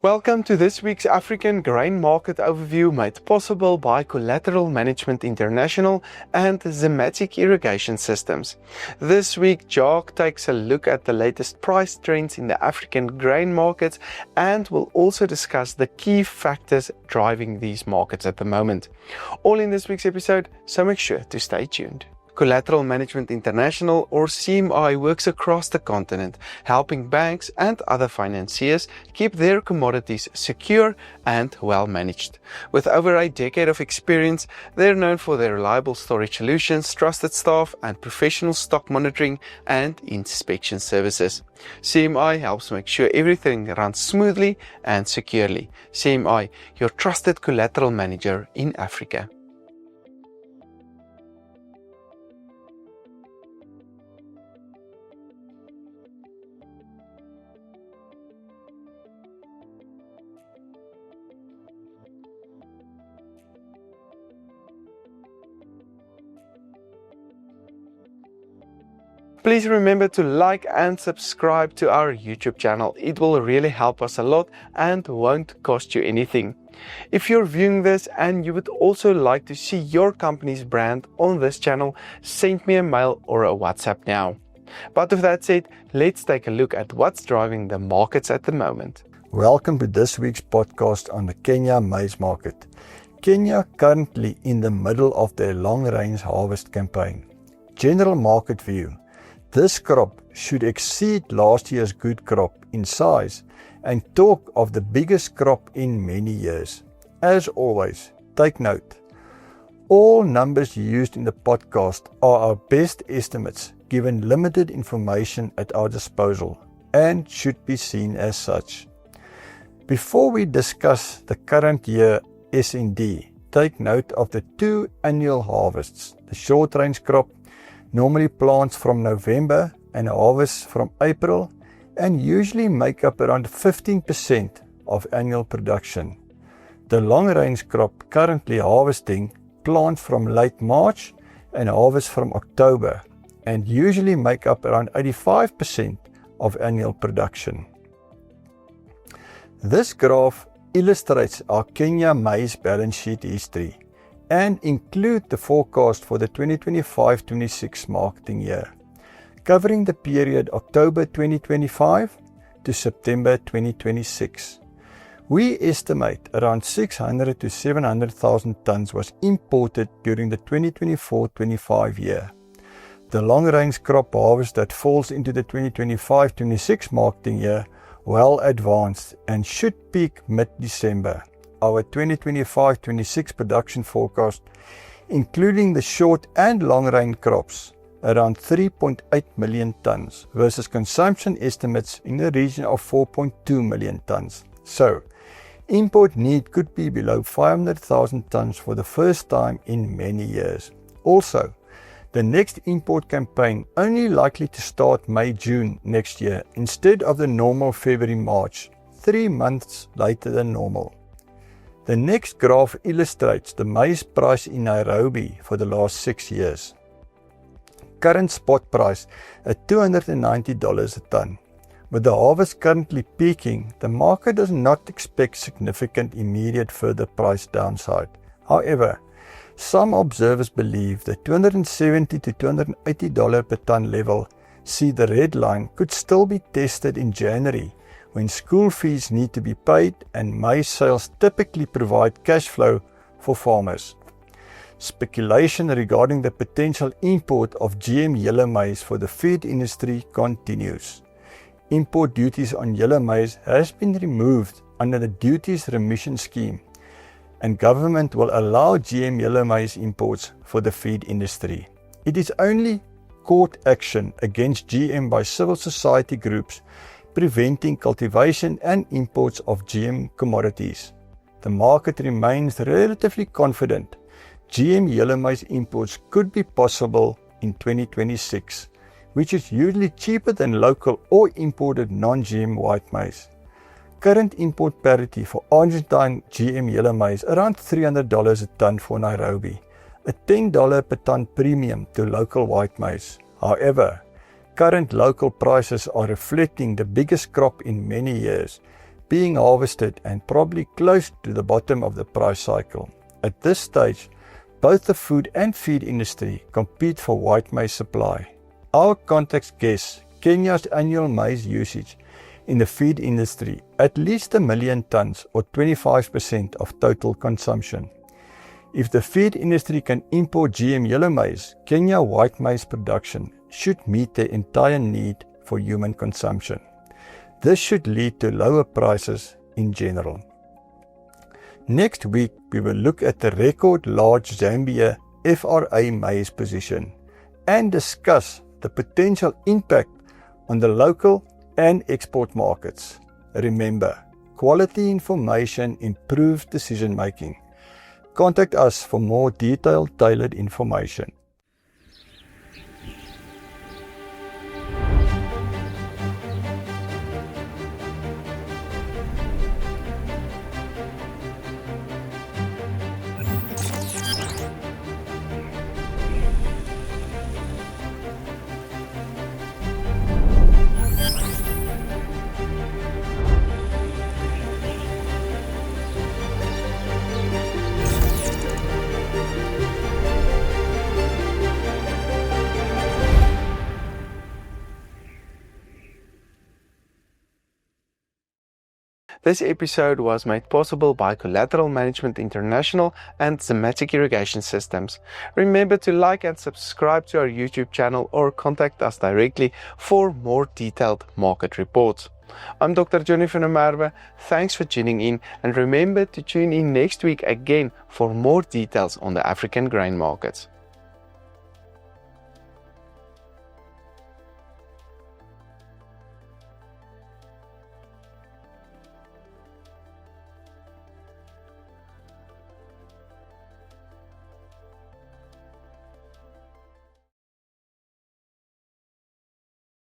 Welcome to this week's African Grain Market Overview made possible by Collateral Management International and Zematic Irrigation Systems. This week, Jacques takes a look at the latest price trends in the African grain markets and will also discuss the key factors driving these markets at the moment. All in this week's episode, so make sure to stay tuned. Collateral Management International, or CMI, works across the continent, helping banks and other financiers keep their commodities secure and well managed. With over a decade of experience, they're known for their reliable storage solutions, trusted staff, and professional stock monitoring and inspection services. CMI helps make sure everything runs smoothly and securely. CMI, your trusted collateral manager in Africa. Please remember to like and subscribe to our YouTube channel. It will really help us a lot and won't cost you anything. If you're viewing this and you would also like to see your company's brand on this channel, send me a mail or a WhatsApp now. But with that said, let's take a look at what's driving the markets at the moment. Welcome to this week's podcast on the Kenya maize market. Kenya currently in the middle of their long-range harvest campaign. General market view. This crop should exceed last year's good crop in size and talk of the biggest crop in many years. As always, take note. All numbers used in the podcast are our best estimates given limited information at our disposal and should be seen as such. Before we discuss the current year S&D, take note of the two annual harvests. The short-range crop normally plants from November and harvests from April and usually make up around 15% of annual production. The long-range crop currently harvesting plants from late March and harvests from October and usually make up around 85% of annual production. This graph illustrates our Kenya maize balance sheet history and include the forecast for the 2025-26 marketing year, covering the period October 2025 to September 2026. We estimate around 600 to 700,000 tons was imported during the 2024-25 year. The long-range crop harvest that falls into the 2025-26 marketing year well advanced and should peak mid-December. Our 2025-26 production forecast, including the short and long-range crops, around 3.8 million tons versus consumption estimates in the region of 4.2 million tons. So, import need could be below 500,000 tons for the first time in many years. Also, the next import campaign only likely to start May-June next year instead of the normal February-March, 3 months later than normal. The next graph illustrates the maize price in Nairobi for the last 6 years. Current spot price at $290 a ton. With the harvest currently peaking, the market does not expect significant immediate further price downside. However, some observers believe the $270 to $280 per ton level, see the red line, could still be tested in January when school fees need to be paid and maize sales typically provide cash flow for farmers. Speculation regarding the potential import of GM yellow maize for the feed industry continues. Import duties on yellow maize has been removed under the duties remission scheme, and government will allow GM yellow maize imports for the feed industry. It is only court action against GM by civil society groups preventing cultivation and imports of GM commodities. The market remains relatively confident GM yellow maize imports could be possible in 2026, which is usually cheaper than local or imported non-GM white maize. Current import parity for Argentine GM yellow maize around $300 a ton for Nairobi, a $10 per ton premium to local white maize. However, current local prices are reflecting the biggest crop in many years being harvested and probably close to the bottom of the price cycle. At this stage, both the food and feed industry compete for white maize supply. Our contacts guess Kenya's annual maize usage in the feed industry at least 1 million tons or 25% of total consumption. If the feed industry can import GM yellow maize, Kenya white maize production should meet their entire need for human consumption. This should lead to lower prices in general. Next week, we will look at the record large Zambia FRA maize position and discuss the potential impact on the local and export markets. Remember, quality information improves decision making. Contact us for more detailed, tailored information. This episode was made possible by Collateral Management International and Zimmatic Irrigation Systems. Remember to like and subscribe to our YouTube channel or contact us directly for more detailed market reports. I'm Dr. Johnny van der Merwe. Thanks for tuning in, and remember to tune in next week again for more details on the African grain markets.